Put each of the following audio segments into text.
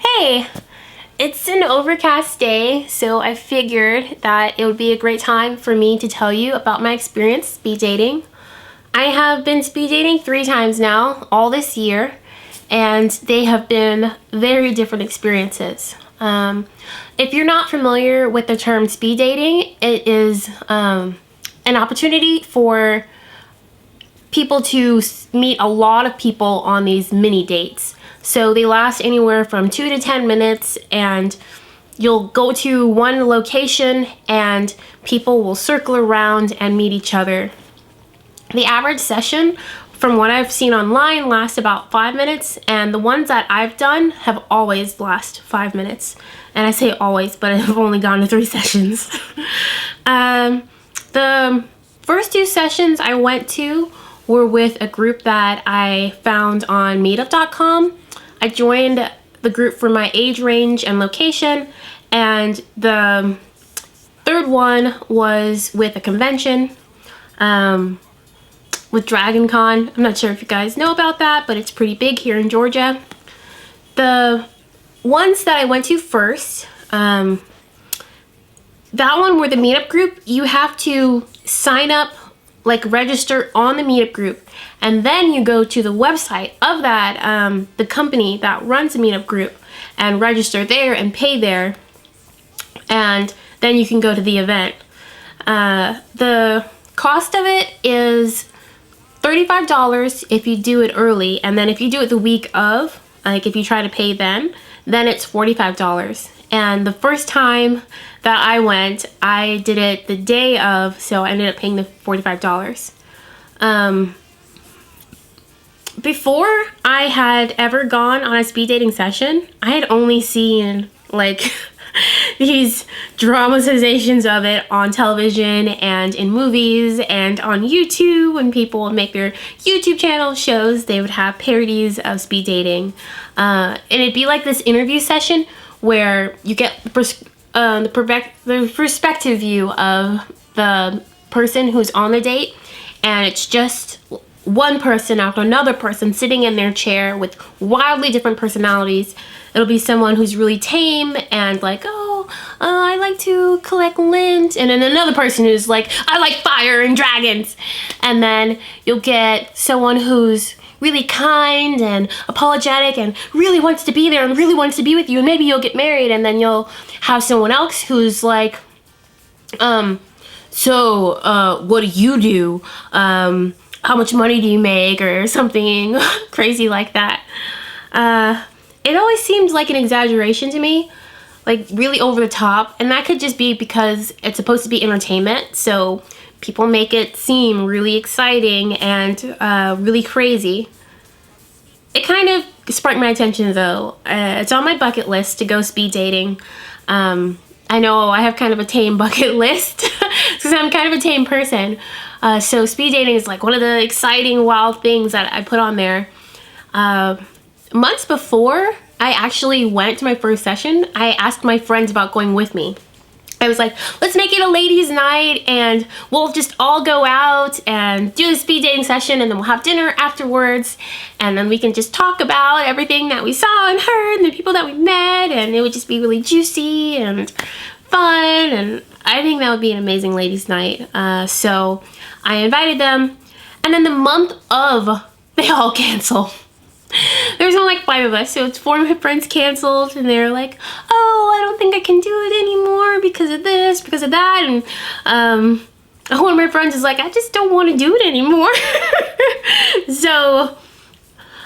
Hey, it's an overcast day, so I figured that it would be a great time for me to tell you about my experience speed dating. I have been speed dating 3 times now, all this year, and they have been very different experiences. If you're not familiar with the term speed dating, it is an opportunity for people to meet a lot of people on these mini dates. So they last anywhere from 2 to 10 minutes, and you'll go to one location and people will circle around and meet each other. The average session, from what I've seen online, lasts about 5 minutes, and the ones that I've done have always lasted 5 minutes. And I say always, but I've only gone to 3 sessions. The first 2 sessions I went to were with a group that I found on meetup.com. I joined the group for my age range and location, and the third one was with a convention with Dragon Con. I'm not sure if you guys know about that, but it's pretty big here in Georgia. The ones that I went to first, that one were the meetup group. You have to sign up, like register on the meetup group, and then you go to the website of that the company that runs the meetup group and register there and pay there, and then you can go to the event. The cost of it is $35 if you do it early, and then if you do it the week of, like if you try to pay then it's $45. And the first time that I went, I did it the day of, so I ended up paying the $45. Before I had ever gone on a speed dating session, I had only seen like these dramatizations of it on television and in movies and on YouTube. When people would make their YouTube channel shows, they would have parodies of speed dating. And it'd be like this interview session where you get the perspective view of the person who's on the date, and it's just one person after another person sitting in their chair with wildly different personalities. It'll be someone who's really tame and like, I like to collect lint, and then another person who's like, I like fire and dragons. And then you'll get someone who's really kind and apologetic and really wants to be there and really wants to be with you, and maybe you'll get married. And then you'll have someone else who's like, what do you do? How much money do you make? Or something crazy like that. It always seemed like an exaggeration to me, like really over the top, and that could just be because it's supposed to be entertainment, so people make it seem really exciting and really crazy. It kind of sparked my attention though. It's on my bucket list to go speed dating. I know I have kind of a tame bucket list because I'm kind of a tame person. So speed dating is like one of the exciting, wild things that I put on there. Months before I actually went to my first session, I asked my friends about going with me. I was like, let's make it a ladies' night, and we'll just all go out and do a speed dating session, and then we'll have dinner afterwards, and then we can just talk about everything that we saw and heard and the people that we met, and it would just be really juicy and fun, and I think that would be an amazing ladies' night. So I invited them, and then the month of, they all canceled. There's only like 5 of us, so it's 4 of my friends canceled, and they're like, oh, I don't think I can do it anymore because of this, because of that, and one of my friends is like, I just don't want to do it anymore. So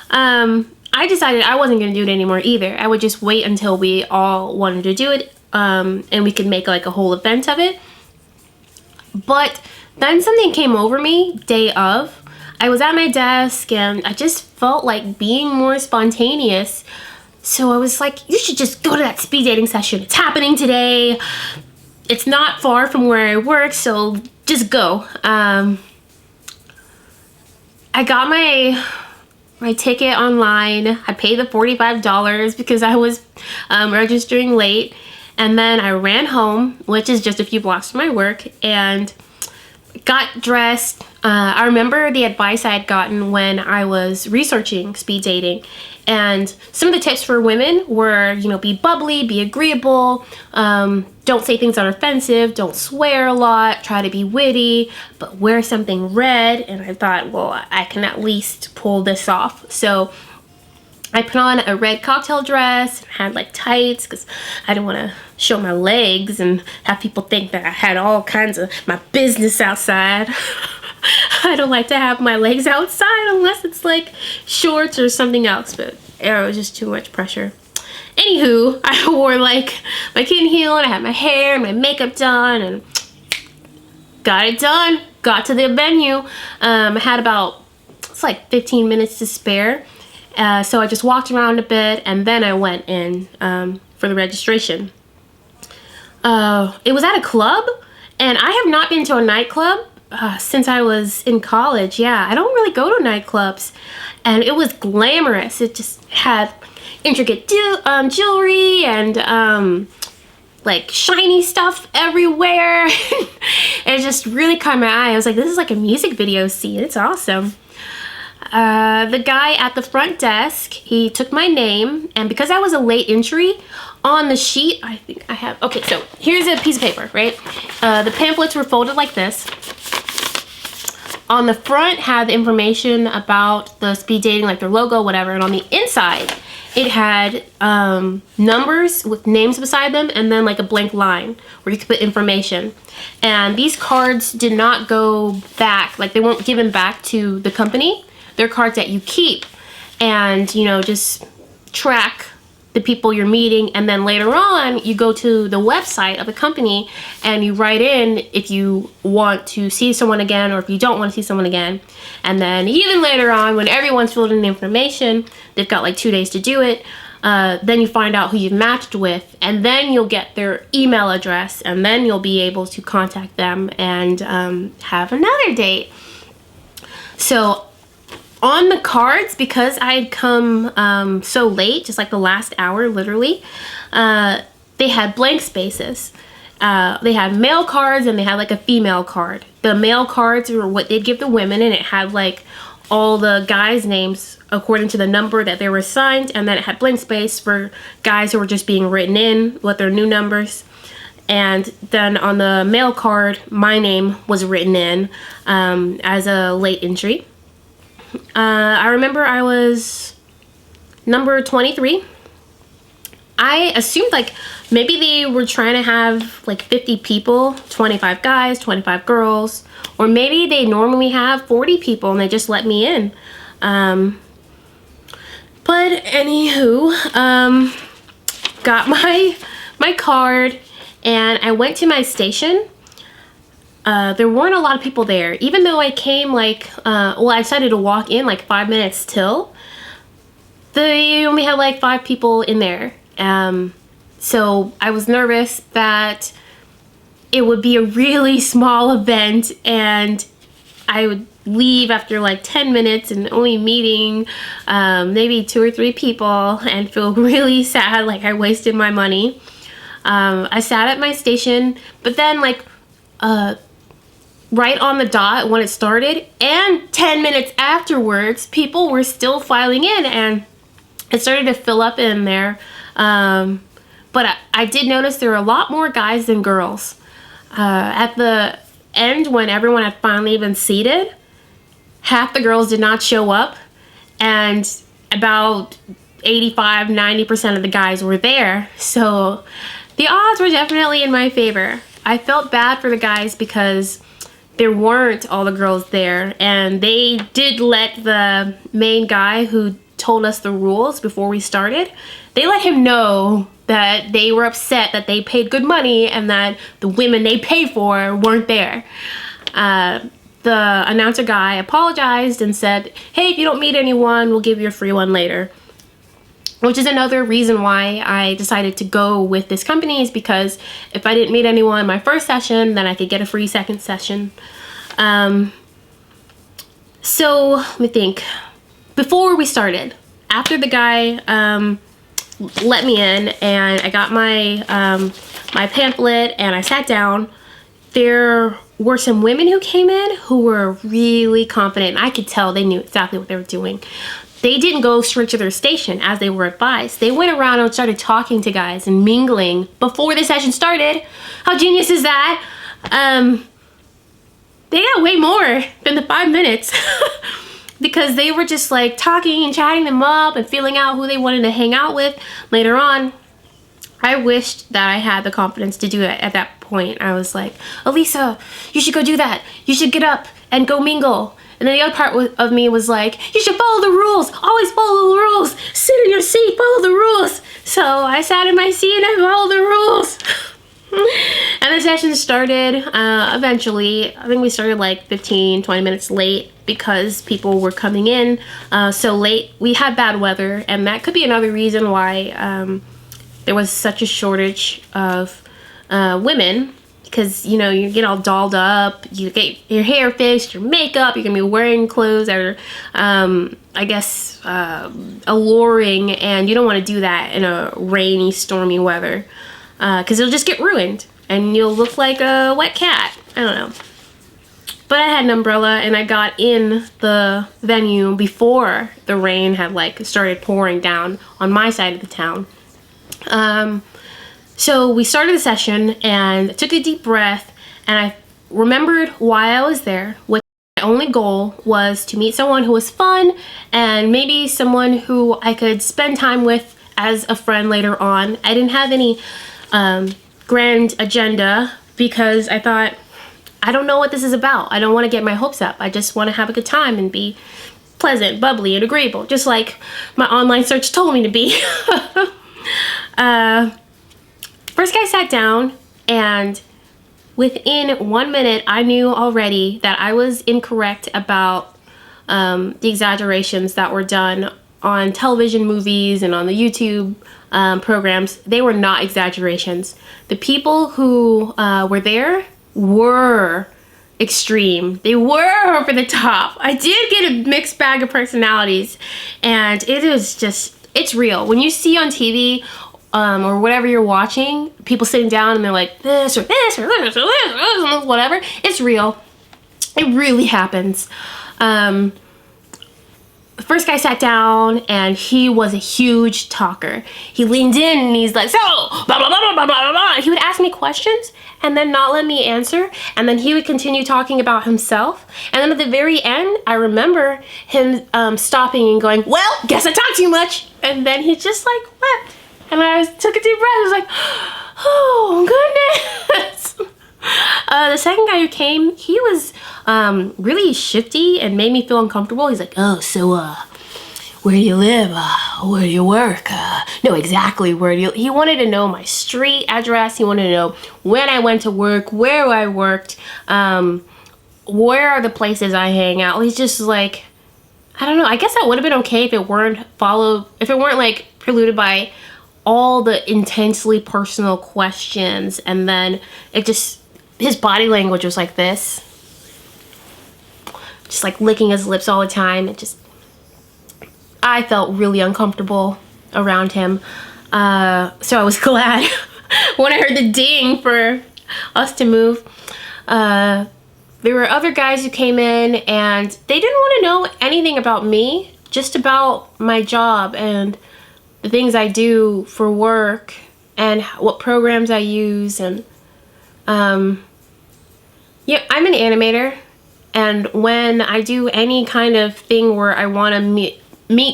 I decided I wasn't going to do it anymore either. I would just wait until we all wanted to do it, and we could make like a whole event of it. But then something came over me day of. I was at my desk and I just felt like being more spontaneous. So I was like, you should just go to that speed dating session. It's happening today. It's not far from where I work, so just go. I got my ticket online. I paid the $45 because I was registering late. And then I ran home, which is just a few blocks from my work, and got dressed. I remember the advice I had gotten when I was researching speed dating, and some of the tips for women were, you know, be bubbly, be agreeable, don't say things that are offensive, don't swear a lot, try to be witty, but wear something red. And I thought, well, I can at least pull this off. So I put on a red cocktail dress and had like tights because I didn't want to show my legs and have people think that I had all kinds of my business outside. I don't like to have my legs outside unless it's like shorts or something else, but it was just too much pressure. Anywho, I wore like my kitten heel and I had my hair and my makeup done and got it done. Got to the venue. I had about, it's like 15 minutes to spare. So I just walked around a bit and then I went in for the registration. It was at a club, and I have not been to a nightclub since I was in college. Yeah, I don't really go to nightclubs, and it was glamorous. It just had intricate jewelry and like shiny stuff everywhere. It just really caught my eye. I was like, this is like a music video scene. It's awesome. The guy at the front desk, he took my name, and because I was a late entry, on the sheet, I think I have, okay, so here's a piece of paper, right? The pamphlets were folded like this. On the front had the information about the speed dating, like their logo, whatever, and on the inside, it had numbers with names beside them, and then like a blank line where you could put information. And these cards did not go back, like they weren't given back to the company. They're cards that you keep and, you know, just track the people you're meeting, and then later on you go to the website of the company and you write in if you want to see someone again or if you don't want to see someone again. And then even later on, when everyone's filled in the information, they've got like 2 days to do it, then you find out who you've matched with, and then you'll get their email address, and then you'll be able to contact them and have another date. So on the cards, because I had come so late, just like the last hour, literally, they had blank spaces. They had male cards and they had like a female card. The male cards were what they'd give the women, and it had like all the guys' names according to the number that they were assigned, and then it had blank space for guys who were just being written in with their new numbers. And then on the male card, my name was written in as a late entry. I remember I was number 23. I assumed like maybe they were trying to have like 50 people, 25 guys, 25 girls, or maybe they normally have 40 people and they just let me in. But anywho, got my card and I went to my station. There weren't a lot of people there, even though I came like, well, I decided to walk in like 5 minutes till. They only had like 5 people in there. So I was nervous that it would be a really small event and I would leave after like 10 minutes and only meeting maybe 2 or 3 people and feel really sad, like I wasted my money. I sat at my station, but then like, right on the dot when it started and 10 minutes afterwards, people were still filing in and it started to fill up in there. But I did notice there were a lot more guys than girls. At the end, when everyone had finally been seated, half the girls did not show up and about 85-90% of the guys were there. So the odds were definitely in my favor. I felt bad for the guys because there weren't all the girls there, and they did let the main guy who told us the rules before we started, they let him know that they were upset that they paid good money and that the women they paid for weren't there. The announcer guy apologized and said, hey, if you don't meet anyone, we'll give you a free one later. Which is another reason why I decided to go with this company, is because if I didn't meet anyone in my first session, then I could get a free second session. So let me think. Before we started, after the guy let me in and I got my my pamphlet and I sat down, there were some women who came in who were really confident. I could tell they knew exactly what they were doing. They didn't go straight to their station as they were advised. They went around and started talking to guys and mingling before the session started. How genius is that? They got way more than the 5 minutes because they were just like talking and chatting them up and feeling out who they wanted to hang out with later on. I wished that I had the confidence to do it at that point. I was like, Elisa, you should go do that. You should get up and go mingle. And then the other part of me was like, you should follow the rules. Always follow the rules. Sit in your seat, follow the rules. So I sat in my seat and I followed the rules. And the session started eventually. I think we started like 15, 20 minutes late because people were coming in so late. We had bad weather, and that could be another reason why there was such a shortage of women. Because, you know, you get all dolled up, you get your hair fixed, your makeup, you're going to be wearing clothes that are, I guess, alluring, and you don't want to do that in a rainy, stormy weather. Because it'll just get ruined, and you'll look like a wet cat. I don't know. But I had an umbrella, and I got in the venue before the rain had, like, started pouring down on my side of the town. So we started the session, and I took a deep breath, and I remembered why I was there. What my only goal was to meet someone who was fun, and maybe someone who I could spend time with as a friend later on. I didn't have any grand agenda because I thought, I don't know what this is about. I don't want to get my hopes up. I just want to have a good time and be pleasant, bubbly, and agreeable, just like my online search told me to be. First guy sat down, and within 1 minute, I knew already that I was incorrect about the exaggerations that were done on television movies and on the YouTube programs. They were not exaggerations. The people who were there were extreme. They were over the top. I did get a mixed bag of personalities, and it is just, it's real. When you see on TV or whatever you're watching, people sitting down and they're like this or this or this or this or this, whatever, it's real. It really happens. The first guy sat down, and he was a huge talker. He leaned in and he's like, so, blah, blah, blah, blah, blah, blah, blah. He would ask me questions and then not let me answer. And then he would continue talking about himself. And then at the very end, I remember him stopping and going, well, guess I talked too much. And then he just like wept. And I took a deep breath. I was like, oh, goodness. The second guy who came, he was really shifty and made me feel uncomfortable. He's like, oh, so where do you live? Where do you work? No, exactly where do you... He wanted to know my street address. He wanted to know when I went to work, where I worked, where are the places I hang out. He's just like, I don't know. I guess that would have been okay if it weren't like preluded by all the intensely personal questions, and then it just, his body language was like this, just like licking his lips all the time. It just, I felt really uncomfortable around him. So I was glad when I heard the ding for us to move. There were other guys who came in, and they didn't want to know anything about me, just about my job and the things I do for work and what programs I use. And yeah, I'm an animator, and when I do any kind of thing where I want to meet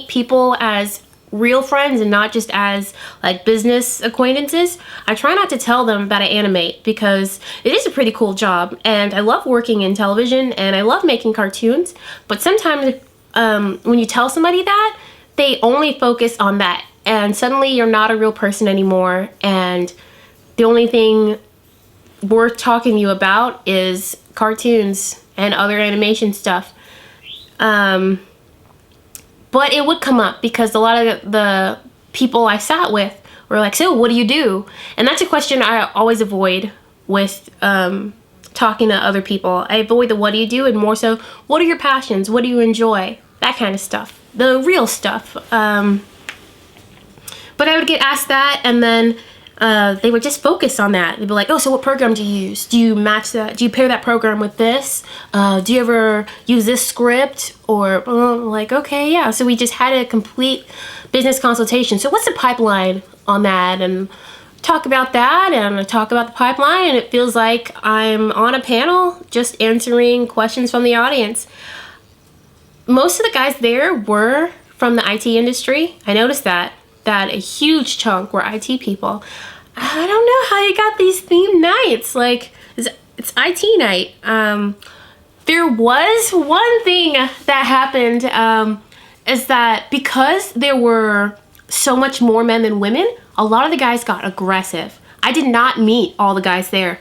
people as real friends and not just as like business acquaintances, I try not to tell them that I animate, because it is a pretty cool job, and I love working in television and I love making cartoons. But sometimes when you tell somebody that, they only focus on that, and suddenly you're not a real person anymore, and the only thing worth talking to you about is cartoons and other animation stuff. But it would come up because a lot of the people I sat with were like, so what do you do? And that's a question I always avoid with talking to other people. I avoid the what do you do, and more so, what are your passions? What do you enjoy? That kind of stuff. The real stuff. But I would get asked that, and then they would just focus on that. They'd be like, oh, so what program do you use? Do you match that? Do you pair that program with this? Do you ever use this script? Or like, okay, yeah. So we just had a complete business consultation. So what's the pipeline on that? And talk about that and talk about the pipeline. And it feels like I'm on a panel just answering questions from the audience. Most of the guys there were from the IT industry. I noticed that a huge chunk were IT people. I don't know how you got these theme nights. Like, it's IT night. There was one thing that happened, is that because there were so much more men than women, a lot of the guys got aggressive. I did not meet all the guys there.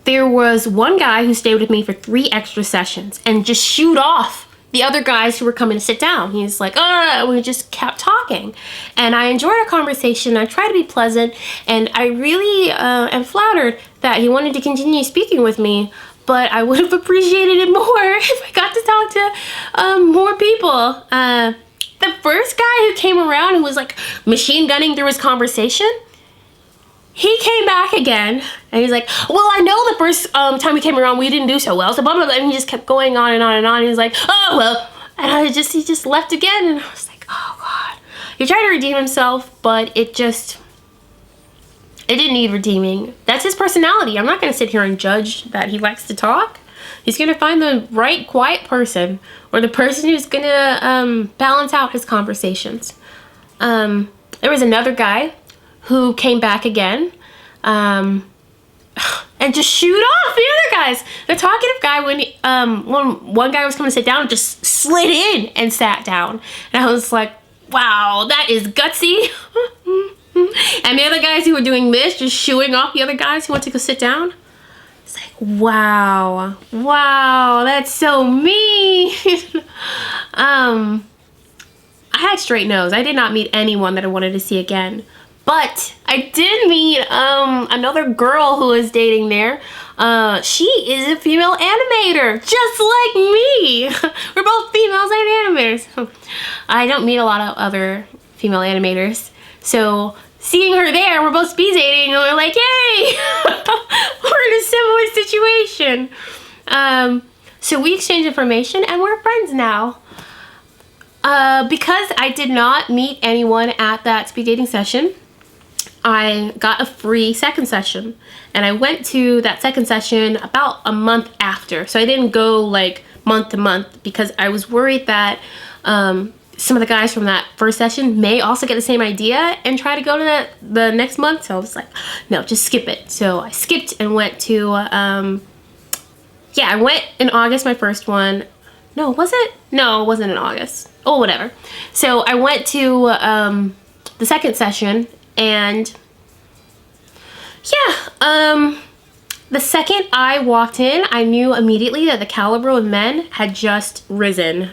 There was one guy who stayed with me for 3 extra sessions and just shooed off the other guys who were coming to sit down. He's like, we just kept talking. And I enjoyed our conversation. I tried to be pleasant, and I really am flattered that he wanted to continue speaking with me, but I would have appreciated it more if I got to talk to more people. The first guy who came around who was like machine gunning through his conversation, he came back again, and he's like, well, I know the first time we came around, we didn't do so well, so blah, blah, blah, and he just kept going on and on and on. He was like, oh, well, and he just left again, and I was like, oh, God. He tried to redeem himself, but it didn't need redeeming. That's his personality. I'm not going to sit here and judge that he likes to talk. He's going to find the right quiet person, or the person who's going to balance out his conversations. There was another guy who came back again, and just shoot off the other guys. The talkative guy, when one guy was coming to sit down, just slid in and sat down. And I was like, wow, that is gutsy. And the other guys who were doing this, just shooing off the other guys who went to go sit down. It's like, wow, that's so mean. I had straight nose. I did not meet anyone that I wanted to see again. But I did meet another girl who was dating there. She is a female animator, just like me. We're both females and animators. I don't meet a lot of other female animators. So seeing her there, we're both speed dating, and we're like, yay! We're in a similar situation. So we exchanged information, and we're friends now. Because I did not meet anyone at that speed dating session, I got a free second session, and I went to that second session about a month after. So I didn't go like month to month because I was worried that some of the guys from that first session may also get the same idea and try to go to the next month. So I was like, no, just skip it. So I skipped and went to, I went in August, my first one. No, was it? No, it wasn't in August. Oh, whatever. So I went to the second session, and the second I walked in, I knew immediately that the caliber of men had just risen.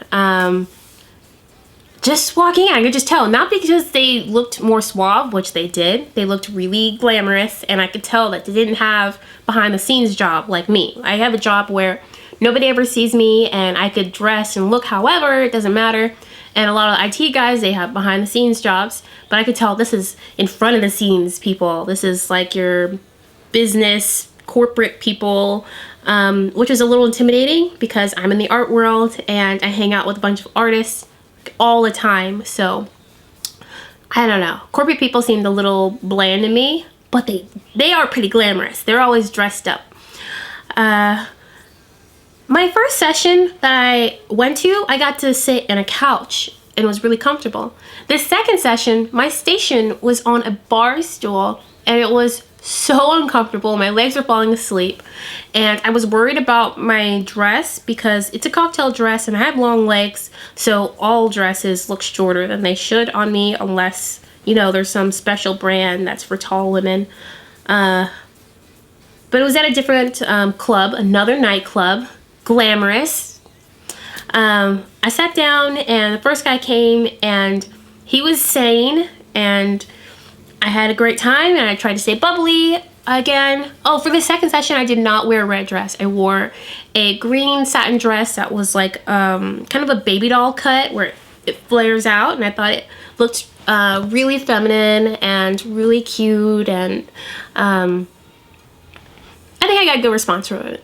Just walking in, I could just tell. Not because they looked more suave, which they did. They looked really glamorous, and I could tell that they didn't have behind the scenes job like me. I have a job where nobody ever sees me, and I could dress and look however, it doesn't matter. And a lot of IT guys, they have behind the scenes jobs, but I could tell this is in front of the scenes people. This is like your business, corporate people, which is a little intimidating because I'm in the art world and I hang out with a bunch of artists all the time. So I don't know. Corporate people seemed a little bland to me, but they are pretty glamorous. They're always dressed up. My first session that I went to, I got to sit in a couch and it was really comfortable. The second session, my station was on a bar stool and it was so uncomfortable. My legs were falling asleep, and I was worried about my dress because it's a cocktail dress and I have long legs, so all dresses look shorter than they should on me unless, you know, there's some special brand that's for tall women. But it was at a different club, another nightclub. Glamorous. I sat down and the first guy came and he was sane and I had a great time and I tried to stay bubbly again. Oh, for the second session I did not wear a red dress. I wore a green satin dress that was like kind of a baby doll cut where it flares out, and I thought it looked really feminine and really cute, and I think I got a good response from it.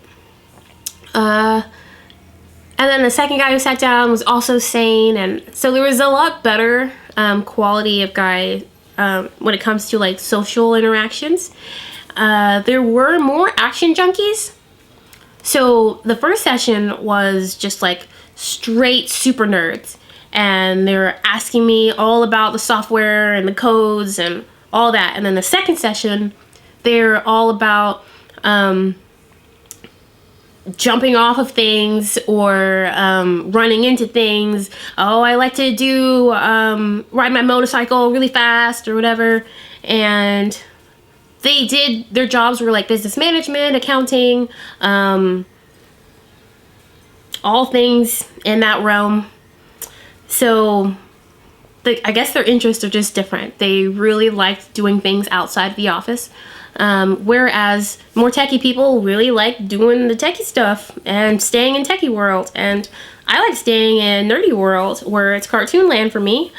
And then the second guy who sat down was also sane, and so there was a lot better quality of guy when it comes to like social interactions. There were more action junkies. So the first session was just like straight super nerds, and they were asking me all about the software and the codes and all that. And then the second session, they're all about jumping off of things or running into things. Oh, I like to do ride my motorcycle really fast or whatever. And they did, their jobs were like business management, accounting, all things in that realm. So I guess their interests are just different. They really liked doing things outside of the office. Whereas more techie people really like doing the techie stuff and staying in techie world. And I like staying in nerdy world where it's cartoon land for me.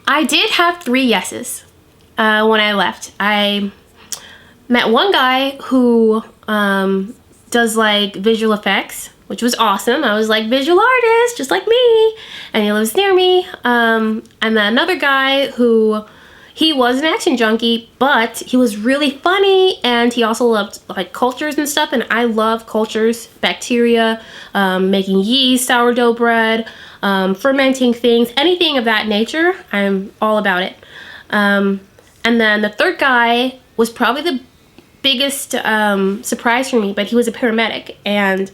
I did have 3 yeses when I left. I met one guy who does like visual effects, which was awesome. I was like, visual artist, just like me. And he lives near me. I met another guy who, he was an action junkie, but he was really funny, and he also loved like cultures and stuff, and I love cultures, bacteria, making yeast, sourdough bread, fermenting things, anything of that nature. I'm all about it. And then the third guy was probably the biggest surprise for me, but he was a paramedic, and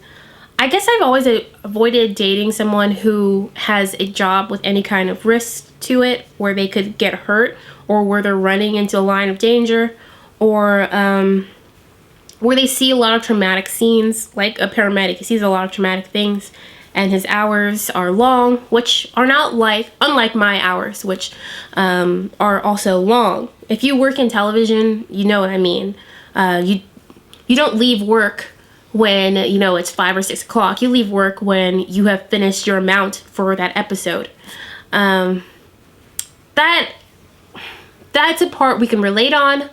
I guess I've always avoided dating someone who has a job with any kind of risk to it, where they could get hurt, or where they're running into a line of danger, or where they see a lot of traumatic scenes. Like a paramedic, he sees a lot of traumatic things, and his hours are long, which are not unlike my hours, which are also long. If you work in television, you know what I mean. You don't leave work when, you know, it's 5 or 6 o'clock. You leave work when you have finished your amount for that episode. That's a part we can relate on,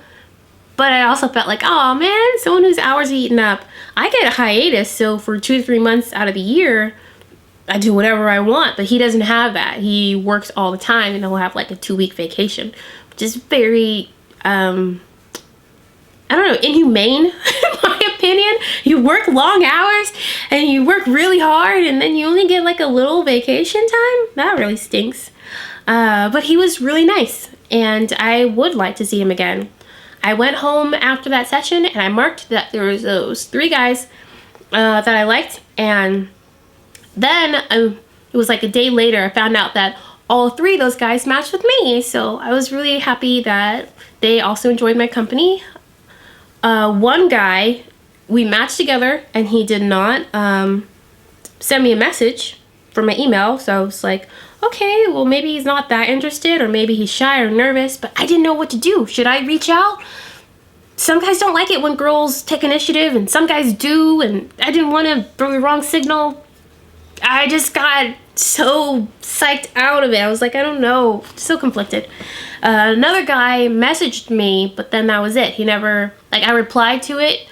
but I also felt like, oh man, someone whose hours are eaten up. I get a hiatus, so for 2 to 3 months out of the year, I do whatever I want, but he doesn't have that. He works all the time, and he'll have like a 2-week vacation, which is very, I don't know, inhumane, in my opinion. You work long hours, and you work really hard, and then you only get like a little vacation time? That really stinks. But he was really nice, and I would like to see him again. I went home after that session, and I marked that there was those 3 guys that I liked, and then it was like a day later, I found out that all 3 of those guys matched with me, so I was really happy that they also enjoyed my company. One guy, we matched together, and he did not send me a message from my email, so I was like, okay, well maybe he's not that interested, or maybe he's shy or nervous, but I didn't know what to do. Should I reach out? Some guys don't like it when girls take initiative, and some guys do, and I didn't want to throw the wrong signal. I just got so psyched out of it. I was like, I don't know, so conflicted. Another guy messaged me, but then that was it. He never, like, I replied to it.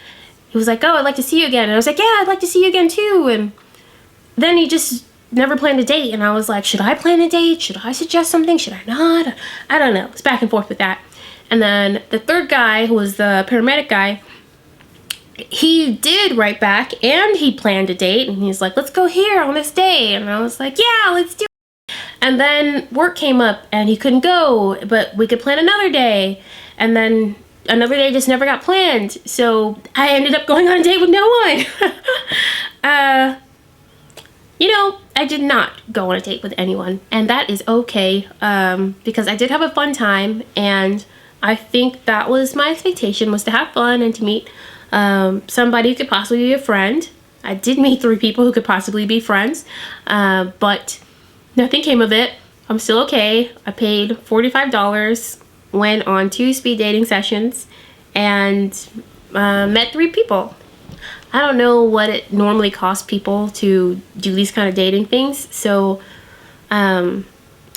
He was like, oh, I'd like to see you again. And I was like, yeah, I'd like to see you again too. And then he just never planned a date, and I was like, should I plan a date? Should I suggest something? Should I not? I don't know. It's back and forth with that. And then the third guy, who was the paramedic guy, he did write back, and he planned a date, and he's like, let's go here on this day. And I was like, yeah, let's do it. And then work came up, and he couldn't go, but we could plan another day. And then another day just never got planned, so I ended up going on a date with no one. You know, I did not go on a date with anyone, and that is okay, because I did have a fun time, and I think that was my expectation, was to have fun and to meet somebody who could possibly be a friend. I did meet 3 people who could possibly be friends, but nothing came of it. I'm still okay. I paid $45, went on 2 speed dating sessions, and met 3 people. I don't know what it normally costs people to do these kind of dating things. So I'm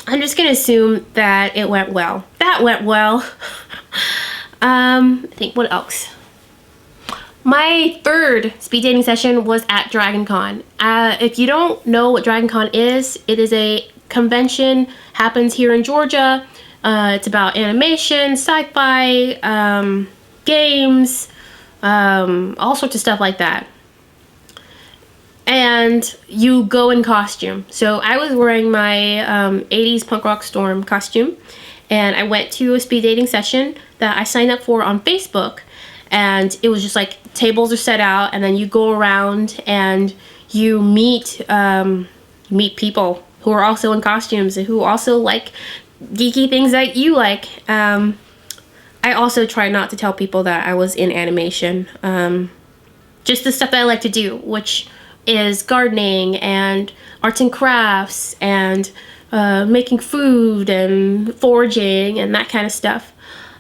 just going to assume that it went well. That went well. I think what else? My third speed dating session was at Dragon Con. If you don't know what Dragon Con is, it is a convention, happens here in Georgia. It's about animation, sci-fi, games, all sorts of stuff like that. And you go in costume. So I was wearing my 80s punk rock storm costume, and I went to a speed dating session that I signed up for on Facebook. And it was just like tables are set out, and then you go around and you meet people who are also in costumes and who also like geeky things that you like. I also try not to tell people that I was in animation. Just the stuff that I like to do, which is gardening and arts and crafts and making food and foraging and that kind of stuff.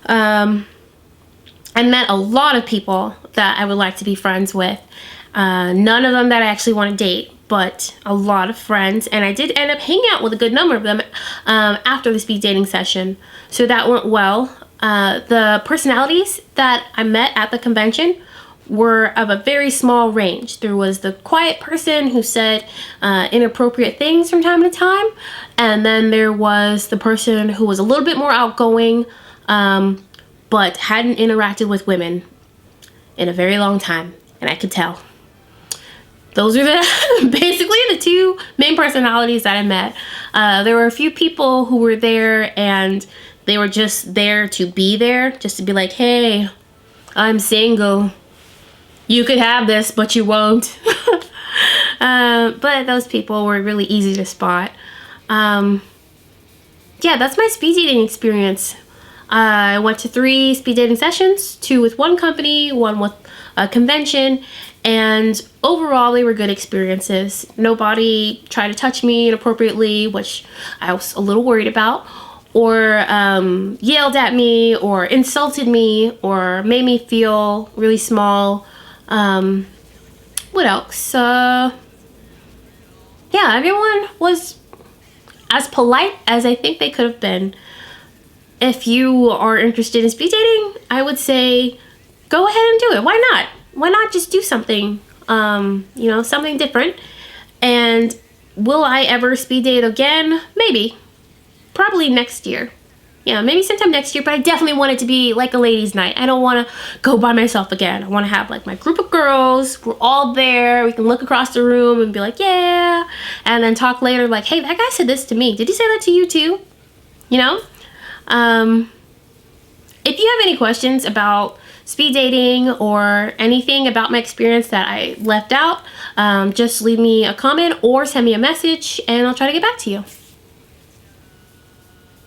I met a lot of people that I would like to be friends with. None of them that I actually want to date, but a lot of friends. And I did end up hanging out with a good number of them after the speed dating session. So that went well. The personalities that I met at the convention were of a very small range. There was the quiet person who said inappropriate things from time to time. And then there was the person who was a little bit more outgoing, but hadn't interacted with women in a very long time, and I could tell. Those are basically the two main personalities that I met. There were a few people who were there, and they were just there to be there, just to be like, hey, I'm single. You could have this, but you won't. But those people were really easy to spot. Yeah, that's my speed dating experience. I went to 3 speed dating sessions, 2 with one company, 1 with a convention, and overall they were good experiences. Nobody tried to touch me inappropriately, which I was a little worried about, or yelled at me, or insulted me, or made me feel really small. What else? Yeah, everyone was as polite as I think they could have been. If you are interested in speed dating, I would say go ahead and do it. Why not? Why not just do something, something different? And will I ever speed date again? Maybe. Probably next year. Yeah, maybe sometime next year, but I definitely want it to be like a ladies' night. I don't want to go by myself again. I want to have like my group of girls. We're all there. We can look across the room and be like, yeah. And then talk later like, hey, that guy said this to me. Did he say that to you too? You know? If you have any questions about speed dating or anything about my experience that I left out, just leave me a comment or send me a message and I'll try to get back to you.